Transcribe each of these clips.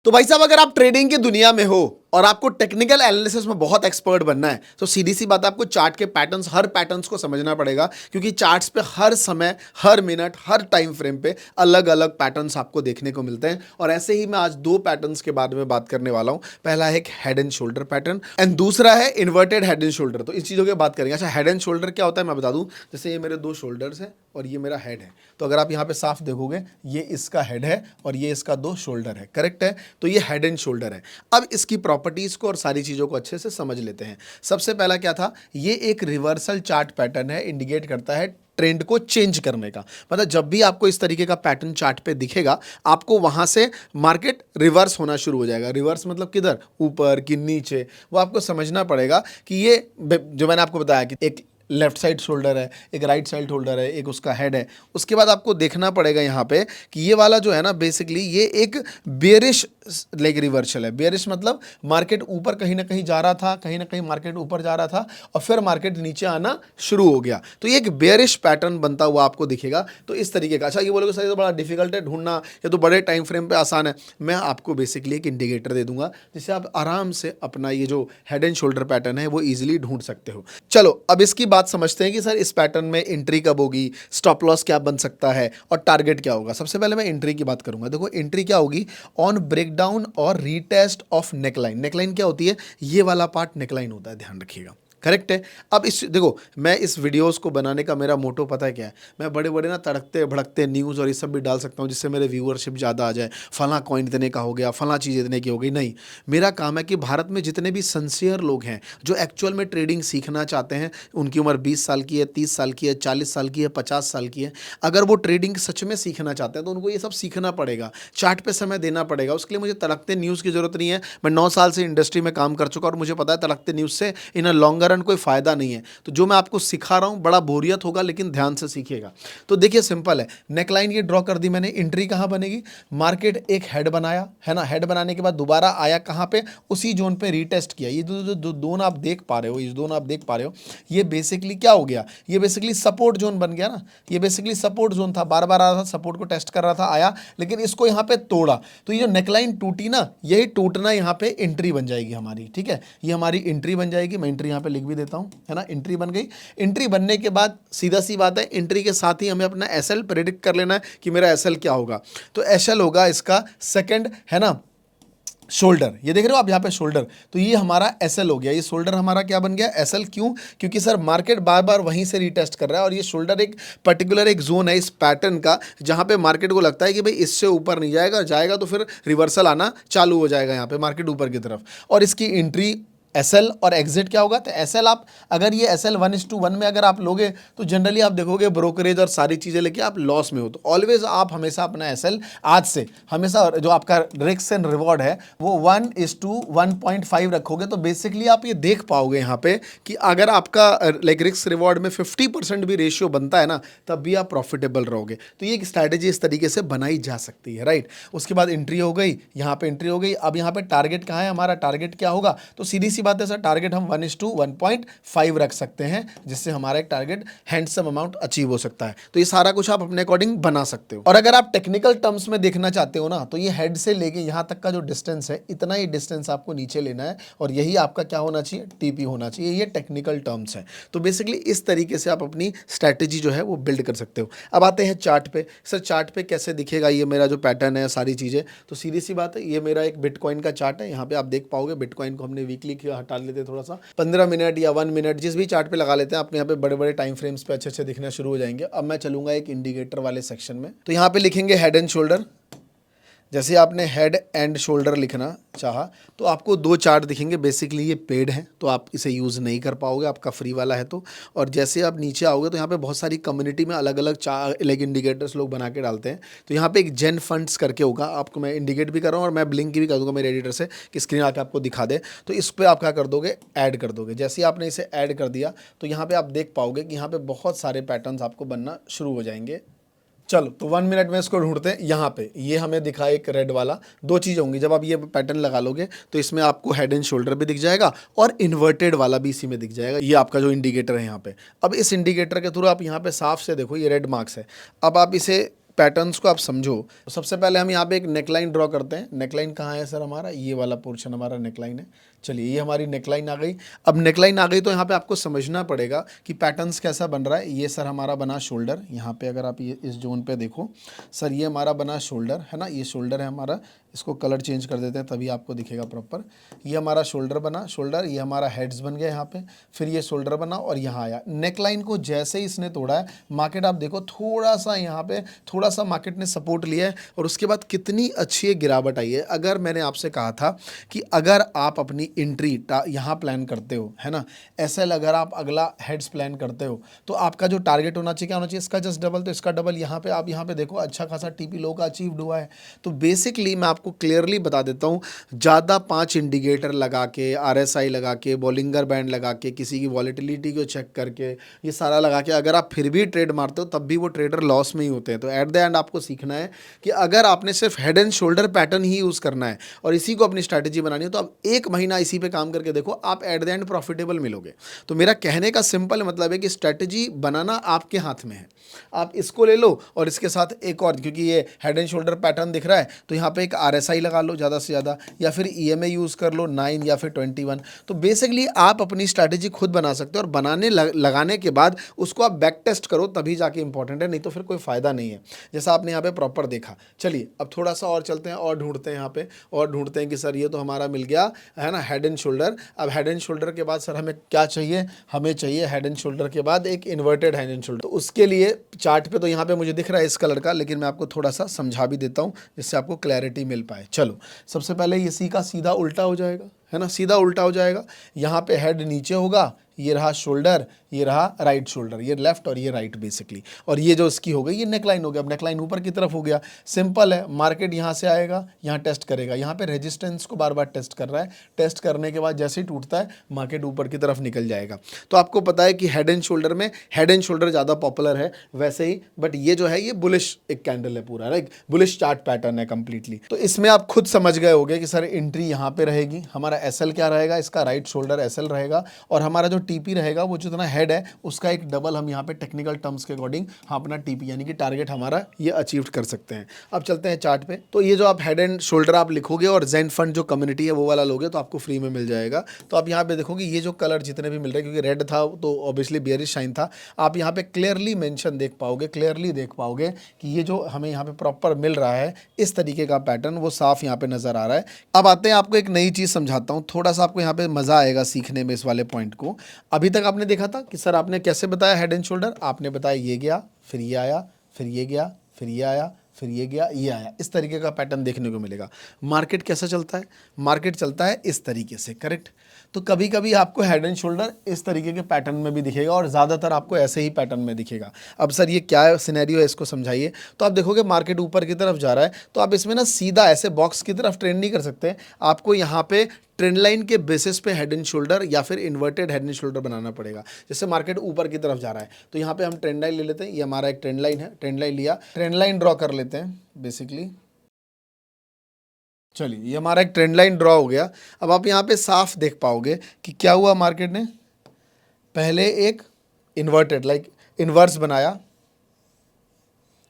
तो भाई साहब, अगर आप ट्रेडिंग की दुनिया में हो और आपको टेक्निकल एनालिसिस में बहुत एक्सपर्ट बनना है तो सीधी सी बात है, आपको चार्ट के पैटर्न्स, हर पैटर्न्स को समझना पड़ेगा, क्योंकि चार्ट्स पे हर समय, हर मिनट, हर टाइम फ्रेम पे अलग अलग पैटर्न्स आपको देखने को मिलते हैं। और ऐसे ही मैं आज दो पैटर्न्स के बारे में बात करने वाला हूं। पहला है एक head and shoulder pattern and दूसरा है इन्वर्टेड हेड एंड शोल्डर। तो इस चीज़ों की बात करेंगे। अच्छा, हेड एंड शोल्डर क्या होता है मैं बता दूं। जैसे ये मेरे दो शोल्डर्स हैं और ये मेरा हेड है, तो अगर आप यहाँ पे साफ देखोगे ये इसका हेड है और ये इसका दो शोल्डर है, करेक्ट है। तो ये हेड एंड शोल्डर है। अब इसकी प्रॉपर्टीज को और सारी चीजों को अच्छे से समझ लेते हैं। सबसे पहला क्या था, ये एक रिवर्सल चार्ट पैटर्न है, इंडिकेट करता है ट्रेंड को चेंज करने का। मतलब जब भी आपको इस तरीके का पैटर्न चार्ट पे दिखेगा, आपको वहां से मार्केट रिवर्स होना शुरू हो जाएगा। रिवर्स मतलब किधर, ऊपर कि नीचे, वो आपको समझना पड़ेगा कि ये जो मैंने आपको बताया कि एक लेफ्ट साइड शोल्डर है, एक राइट साइड शोल्डर है, एक उसका हेड है। उसके बाद आपको देखना पड़ेगा यहाँ पे कि ये वाला जो है ना, बेसिकली ये एक बेरिश लाइक रिवर्सल है। बेरिश मतलब मार्केट ऊपर कहीं ना कहीं जा रहा था, कहीं ना कहीं मार्केट ऊपर जा रहा था और फिर मार्केट नीचे आना शुरू हो गया। तो ये एक बेरिश पैटर्न बनता हुआ आपको दिखेगा। तो इस तरीके का। अच्छा, ये बोलोगे सर ये तो बड़ा डिफिकल्ट है ढूंढना, ये तो बड़े टाइम फ्रेम पे आसान है। मैं आपको बेसिकली एक इंडिकेटर दे दूंगा जिससे आप आराम से अपना ये जो हेड एंड शोल्डर पैटर्न है वो ईजिली ढूंढ सकते हो। चलो अब इसकी बात समझते हैं कि सर इस पैटर्न में एंट्री कब होगी, स्टॉप लॉस क्या बन सकता है और टारगेट क्या होगा। सबसे पहले मैं एंट्री की बात करूंगा। देखो एंट्री क्या होगी, ऑन ब्रेकडाउन और रीटेस्ट ऑफ नेकलाइन। नेकलाइन क्या होती है, ये वाला पार्ट नेकलाइन होता है, ध्यान रखिएगा, करेक्ट है। अब इस देखो, मैं इस वीडियोस को बनाने का मेरा मोटो पता है क्या है, मैं बड़े बड़े ना तड़कते भड़कते न्यूज़ और ये सब भी डाल सकता हूँ जिससे मेरे व्यूअरशिप ज़्यादा आ जाए, फला कॉइन इतने का हो गया, फला चीज़ इतने की हो गई। नहीं, मेरा काम है कि भारत में जितने भी सिंसियर लोग हैं जो एक्चुअल में ट्रेडिंग सीखना चाहते हैं, उनकी उम्र 20 साल की है, 30 साल की है, 40 साल की है, 50 साल की है, अगर वो ट्रेडिंग सच में सीखना चाहते हैं तो उनको ये सब सीखना पड़ेगा, चार्ट पे समय देना पड़ेगा। उसके लिए मुझे तड़कते न्यूज़ की ज़रूरत नहीं है। मैं 9 साल से इंडस्ट्री में काम कर चुका और मुझे पता है तड़कते न्यूज़ से इन लॉन्गर रन कोई फ़ायदा नहीं है। तो जो मैं आपको सिखा रहा हूं बड़ा बोरियत होगा, लेकिन ध्यान से सीखिएगा। तो देखिए सिंपल है, नेकलाइन ये ड्रॉ कर दी मैंने। एंट्री कहां बनेगी, मार्केट एक हेड बनाया है ना, हेड बनाने के बाद दोबारा आया कहां पे, उसी जोन पे रीटेस्ट किया। ये जो जोन आप देख पा रहे हो, इस जोन आप देख पा रहे हो, ये बेसिकली क्या हो गया, ये बेसिकली सपोर्ट जोन बन गया ना। ये बेसिकली सपोर्ट जोन था, बार बार आ रहा था, सपोर्ट को टेस्ट कर रहा था, आया, लेकिन इसको यहां पे तोड़ा। तो ये जो नेकलाइन टूटी ना, यही टूटना यहां पे एंट्री बन जाएगी हमारी, ठीक है। ये हमारी एंट्री बन जाएगी। मैं एंट्री यहां पे लिख भी देता हूं, है ना। एंट्री बन गई। एंट्री बनने के बाद सीधा सी बात है, एंट्री के साथ ही हमें अपना एसएल प्रेडिक्ट कर लेना है कि मेरा एसएल क्या होगा। तो एसएल होगा इसका सेकंड, है ना, शोल्डर। ये देख रहे हो आप यहाँ पे शोल्डर, तो ये हमारा एसएल हो गया। ये शोल्डर हमारा क्या बन गया, एसएल। क्यों, क्योंकि सर मार्केट बार बार वहीं से रीटेस्ट कर रहा है और ये शोल्डर एक पर्टिकुलर एक जोन है इस पैटर्न का, जहां पे मार्केट को लगता है कि भाई इससे ऊपर नहीं जाएगा, जाएगा तो फिर रिवर्सल आना चालू हो जाएगा यहाँ पे मार्केट ऊपर की तरफ। और इसकी एंट्री एसएल और एग्जिट क्या होगा, तो एसएल आप अगर ये एसएल 1:1 में अगर आप लोगे तो जनरली आप देखोगे ब्रोकरेज और सारी चीज़ें लेके आप लॉस में हो। तो ऑलवेज आप हमेशा अपना एसएल आज से हमेशा जो आपका रिस्क एंड रिवॉर्ड है वो 1:1.5 रखोगे। तो बेसिकली आप ये देख पाओगे यहाँ पे कि अगर आपका लाइक रिस्क रिवॉर्ड में 50% भी रेशियो बनता है ना, तब भी आप प्रॉफिटेबल रहोगे। तो ये एक स्ट्रैटेजी इस तरीके से बनाई जा सकती है, राइट। उसके बाद एंट्री हो गई, यहाँ पे एंट्री हो गई। अब यहाँ पे टारगेट कहाँ है, हमारा टारगेट क्या होगा, तो सीधी बात है सर, टारगेट हम 1:1.5 रख सकते हैं, जिससे हमारा एक टारगेट हैंडसम अमाउंट अचीव हो सकता है। तो ये सारा कुछ आप अपने अकॉर्डिंग बना सकते हो। और अगर आप टेक्निकल टर्म्स में देखना चाहते हो ना, तो ये हेड से लेके यहां तक का जो डिस्टेंस है, इतना ही डिस्टेंस आपको नीचे लेना है और यही आपका क्या होना चाहिए, टीपी होना चाहिए। ये टेक्निकल टर्म्स है। तो बेसिकली इस तरीके से आप अपनी स्ट्रैटेजी जो है वो बिल्ड कर सकते हो। अब आते हैं चार्ट पे। सर चार्ट पे कैसे दिखेगा ये मेरा जो पैटर्न है, सारी चीजें, तो सीधी सी बात है, ये मेरा एक बिटकॉइन का चार्ट है। यहाँ पे आप देख पाओगे बिटकॉइन को हमने वीकली हटा लेते हैं, थोड़ा सा 15 मिनट या 1 मिनट जिस भी चार्ट पे लगा लेते हैं, आपको यहाँ पे बड़े बड़े टाइम फ्रेम्स पे अच्छे अच्छे दिखना शुरू हो जाएंगे। अब मैं चलूंगा एक इंडिकेटर वाले सेक्शन में। तो यहाँ पे लिखेंगे हेड एंड शोल्डर। जैसे आपने हेड एंड शोल्डर लिखना चाहा तो आपको दो चार्ट दिखेंगे। बेसिकली ये पेड है तो आप इसे यूज़ नहीं कर पाओगे, आपका फ्री वाला है तो। और जैसे आप नीचे आओगे तो यहाँ पे बहुत सारी कम्युनिटी में अलग अलग लाइक इंडिकेटर्स लोग बना के डालते हैं। तो यहाँ पे एक जेन फंड्स करके होगा, आपको मैं इंडिकेट भी कर रहा हूँ और मैं ब्लिंक भी कर दूंगा मेरे एडिटर से कि स्क्रीन आके आपको दिखा दे। तो इस पर आप क्या कर दोगे, ऐड कर दोगे। जैसे ही आपने इसे ऐड कर दिया तो यहाँ पे आप देख पाओगे कि यहाँ पे बहुत सारे पैटर्न्स आपको बनना शुरू हो जाएंगे। चलो तो 1 मिनट में इसको ढूंढते हैं। यहाँ पे ये हमें दिखा एक रेड वाला, दो चीज़ होंगी जब आप ये पैटर्न लगा लोगे तो इसमें आपको हेड एंड शोल्डर भी दिख जाएगा और इन्वर्टेड वाला भी इसी में दिख जाएगा। ये आपका जो इंडिकेटर है यहाँ पे। अब इस इंडिकेटर के थ्रू आप यहाँ पे साफ से देखो ये रेड मार्क्स है। अब आप इसे पैटर्न्स को आप समझो। तो सबसे पहले हम यहाँ पे एक नेकलाइन ड्रॉ करते हैं। नेकलाइन कहाँ है सर हमारा, ये वाला पोर्शन हमारा नेकलाइन है। चलिए ये हमारी नेकलाइन आ गई। अब नेकलाइन आ गई तो यहाँ पे आपको समझना पड़ेगा कि पैटर्न्स कैसा बन रहा है। ये सर हमारा बना शोल्डर, यहाँ पे अगर आप ये इस जोन पे देखो सर, ये हमारा बना शोल्डर है ना, ये शोल्डर है हमारा। इसको कलर चेंज कर देते हैं तभी आपको दिखेगा प्रॉपर। ये हमारा शोल्डर बना, शोल्डर, ये हमारा हेड्स बन गया यहाँ पे, फिर ये शोल्डर बना और यहाँ आया। नेकलाइन को जैसे ही इसने तोड़ा है, मार्केट आप देखो थोड़ा सा यहाँ पे थोड़ा सा मार्केट ने सपोर्ट लिया है और उसके बाद कितनी अच्छी एक गिरावट आई है। अगर मैंने आपसे कहा था कि अगर आप अपनी एंट्री यहाँ प्लान करते हो है ना, एसएल अगर आप अगला हेड्स प्लान करते हो तो आपका जो टारगेट होना चाहिए क्या होना चाहिए, इसका जस्ट डबल, तो इसका डबल। यहाँ पे आप यहाँ पे देखो अच्छा खासा टीपी लो का अचीव्ड हुआ है। तो बेसिकली मैं आपको क्लियरली बता देता हूँ, ज़्यादा 5 इंडिकेटर लगा के, आरएसआई लगा के, बॉलिंगर बैंड लगा के, किसी की वॉलेटिलिटी को चेक करके, ये सारा लगा के अगर आप फिर भी ट्रेड मारते हो तब भी वो ट्रेडर लॉस में ही होते हैं। तो एट द एंड आपको सीखना है कि अगर आपने सिर्फ head and shoulder pattern he use करना है और इसी को अपनी स्ट्रैटेजी बनानी है तो आप 1 महीना इसी पे काम करके देखो, आप एट द एंड प्रॉफिटेबल मिलोगे। तो मेरा कहने का सिंपल मतलब है कि स्ट्रैटेजी बनाना आपके हाथ में है। आप इसको ले लो और इसके साथ एक और, क्योंकि ये हेड एंड शोल्डर पैटर्न दिख रहा है तो यहाँ पे एक आरएसआई लगा लो ज़्यादा से ज़्यादा, या फिर ईएमए यूज़ कर लो 9 या फिर 21। तो बेसिकली आप अपनी स्ट्रैटेजी खुद बना सकते हो और बनाने लगाने के बाद उसको आप बैक टेस्ट करो तभी जाके इंपॉर्टेंट है, नहीं तो फिर कोई फ़ायदा नहीं है, जैसा आपने यहाँ पे प्रॉपर देखा। चलिए अब थोड़ा सा और चलते हैं और ढूंढते हैं यहाँ पे, और ढूंढते हैं कि सर ये तो हमारा मिल गया है ना हेड एंड शोल्डर। अब हेड एंड शोल्डर के बाद सर हमें क्या चाहिए, हमें चाहिए हेड एंड शोल्डर के बाद एक इन्वर्टेड हेड एंड शोल्डर। तो उसके लिए चार्ट पे तो यहाँ पे मुझे दिख रहा है इस कलर का, लेकिन मैं आपको थोड़ा सा समझा भी देता हूँ जिससे आपको क्लैरिटी मिल पाए। चलो सबसे पहले ये सी का सीधा उल्टा हो जाएगा है ना, सीधा उल्टा हो जाएगा। यहाँ पे हेड नीचे होगा, ये रहा शोल्डर, ये रहा राइट शोल्डर, ये लेफ्ट और ये राइट बेसिकली, और ये जो इसकी हो गई ये नेकलाइन हो गया। अब नेकलाइन ऊपर की तरफ हो गया, सिंपल है। मार्केट यहाँ से आएगा, यहाँ टेस्ट करेगा, यहाँ पे रेजिस्टेंस को बार बार टेस्ट कर रहा है। टेस्ट करने के बाद जैसे ही टूटता है मार्केट ऊपर की तरफ निकल जाएगा। तो आपको पता है कि हेड एंड शोल्डर में हेड एंड शोल्डर ज़्यादा पॉपुलर है वैसे ही, बट ये जो है ये बुलिश एक कैंडल है पूरा, राइट, बुलिश चार्ट पैटर्न है कंप्लीटली। तो इसमें आप खुद समझ गए होंगे कि सर एंट्री यहाँ पे रहेगी, हमारा एसएल क्या रहेगा, इसका राइट शोल्डर एसएल रहेगा, और हमारा जो टीपी रहेगा वो जितना हेड है उसका एक डबल हम यहाँ पे टेक्निकल टर्म्स के अकॉर्डिंग हम अपना टीपी यानी कि टारगेट हमारा ये अचीव कर सकते हैं। अब चलते हैं चार्ट पे। तो ये जो आप हेड एंड शोल्डर आप लिखोगे और जेन फंड जो कम्युनिटी है वो वाला लोगे तो आपको फ्री में मिल जाएगा। तो आप यहाँ पे देखोगे ये जो कलर जितने भी मिल रहे हैं, क्योंकि रेड था तो ऑब्वियसली बियरिश साइन था, आप यहाँ पे क्लियरली मेंशन देख पाओगे, क्लियरली देख पाओगे कि ये जो हमें यहाँ पे प्रॉपर मिल रहा है इस तरीके का पैटर्न वो साफ यहाँ पे नजर आ रहा है। अब आते हैं आपको एक नई चीज समझाता हूँ, थोड़ा सा आपको यहाँ पे मजा आएगा सीखने में इस वाले पॉइंट को। अभी तक आपने देखा था कि सर आपने कैसे बताया हेड एंड शोल्डर, आपने बताया ये गया फिर ये आया फिर ये गया फिर ये आया फिर ये गया ये आया, इस तरीके का पैटर्न देखने को मिलेगा। मार्केट कैसा चलता है, मार्केट चलता है इस तरीके से, करेक्ट। तो कभी कभी आपको हेड एंड शोल्डर इस तरीके के पैटर्न में भी दिखेगा और ज़्यादातर आपको ऐसे ही पैटर्न में दिखेगा। अब सर ये क्या सिनेरियो है इसको समझाइए। तो आप देखोगे मार्केट ऊपर की तरफ जा रहा है तो आप इसमें ना सीधा ऐसे बॉक्स की तरफ ट्रेंड नहीं कर सकते, आपको यहाँ पे ट्रेंड लाइन के बेसिस पे हेड एंड शोल्डर या फिर इन्वर्टेड हेड एंड शोल्डर बनाना पड़ेगा। जैसे मार्केट ऊपर की तरफ जा रहा है तो यहाँ पे हम ट्रेंड लाइन ले लेते हैं, ये हमारा एक ट्रेंड लाइन है, ट्रेंड लाइन लिया, ट्रेंड लाइन ड्रॉ कर लेते हैं बेसिकली। चलिए ये हमारा एक ट्रेंड लाइन ड्रॉ हो गया। अब आप यहाँ पे साफ देख पाओगे कि क्या हुआ, मार्केट ने पहले एक इन्वर्टेड लाइक इन्वर्स बनाया,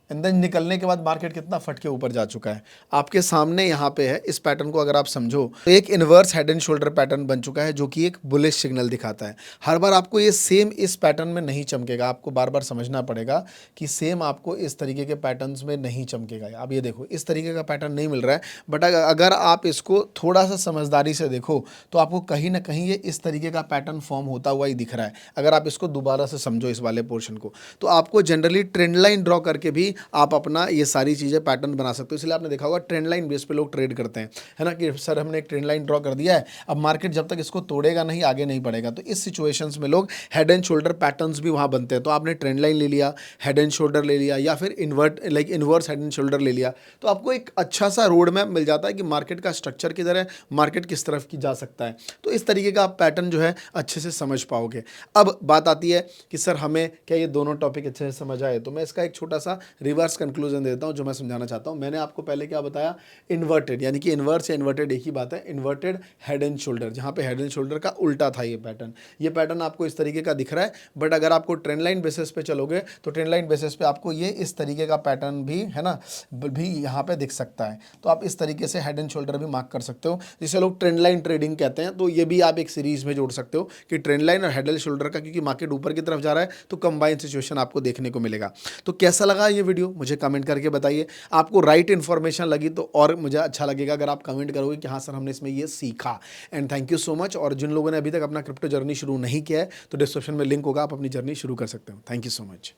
एंड देन निकलने के बाद मार्केट कितना फट के ऊपर जा चुका है आपके सामने यहाँ पे है। इस पैटर्न को अगर आप समझो तो एक inverse head and shoulder pattern बन चुका है जो कि एक बुलिश सिग्नल दिखाता है। हर बार आपको ये सेम इस पैटर्न में नहीं चमकेगा, आपको बार बार समझना पड़ेगा कि सेम आपको इस तरीके के पैटर्न्स में नहीं चमकेगा। अब ये देखो इस तरीके का पैटर्न नहीं मिल रहा है, बट अगर आप इसको थोड़ा सा समझदारी से देखो तो आपको कहीं ना कहीं ये इस तरीके का पैटर्न फॉर्म होता हुआ ही दिख रहा है। अगर आप इसको दोबारा से समझो इस वाले पोर्शन को, तो आपको जनरली ट्रेंड लाइन ड्रॉ करके भी आप अपना ये सारी चीज़ें पैटर्न बना सकते हो। इसलिए आपने देखा होगा ट्रेंड लाइन बेस पे लोग ट्रेड करते हैं, है ना, कि सर हमने एक ट्रेंड लाइन ड्रॉ कर दिया है, अब मार्केट जब तक इसको तोड़ेगा नहीं आगे नहीं बढ़ेगा। तो इस सिचुएशंस में लोग हेड एंड शोल्डर पैटर्न्स भी वहाँ बनते हैं। तो आपने ट्रेंड लाइन ले लिया, हेड एंड शोल्डर ले लिया, या फिर इन्वर्स हेड एंड शोल्डर ले लिया, तो आपको एक अच्छा सा रोड मैप मिल जाता है कि मार्केट का स्ट्रक्चर किधर है, मार्केट किस तरफ की जा सकता है। तो इस तरीके का आप पैटर्न जो है अच्छे से समझ पाओगे। अब बात आती है कि सर हमें क्या ये दोनों टॉपिक अच्छे से समझ आए, तो मैं इसका एक छोटा सा रिवर्स कंक्लूजन देता हूँ जो मैं समझाना चाहता हूँ। मैंने आपको पहले क्या बताया, इन्वर्टेड, यानी कि इन्वर्स या इन्वर्टेड एक ही बात है। इन्वर्टेड हेड एंड शोल्डर, जहाँ पे हेड एंड शोल्डर का उल्टा था ये पैटर्न आपको इस तरीके का दिख रहा है। बट अगर आपको ट्रेंड लाइन बेसिस पे चलोगे तो ट्रेंड लाइन बेसिस पे आपको ये इस तरीके का पैटर्न भी है ना, भी यहाँ पे दिख सकता है। तो आप इस तरीके से हेड एंड शोल्डर भी मार्क कर सकते हो, जिसे लोग ट्रेंड लाइन ट्रेडिंग कहते हैं। तो ये भी आप एक सीरीज में जोड़ सकते हो कि ट्रेंड लाइन और हेड एंड शोल्डर का, क्योंकि मार्केट ऊपर की तरफ जा रहा है तो कंबाइन सिचुएशन आपको देखने को मिलेगा। तो कैसा लगा ये वीडियो मुझे कमेंट करके बताइए। आपको राइट इन्फॉर्मेशन लगी तो और मुझे अच्छा लगेगा अगर आप कमेंट करोगे कि हाँ सर हमने इसमें ये सीखा। And thank you so much. और जिन लोगों ने अभी तक अपना क्रिप्टो जर्नी शुरू नहीं किया है तो डिस्क्रिप्शन में लिंक होगा, आप अपनी जर्नी शुरू कर सकते हो। Thank you so much.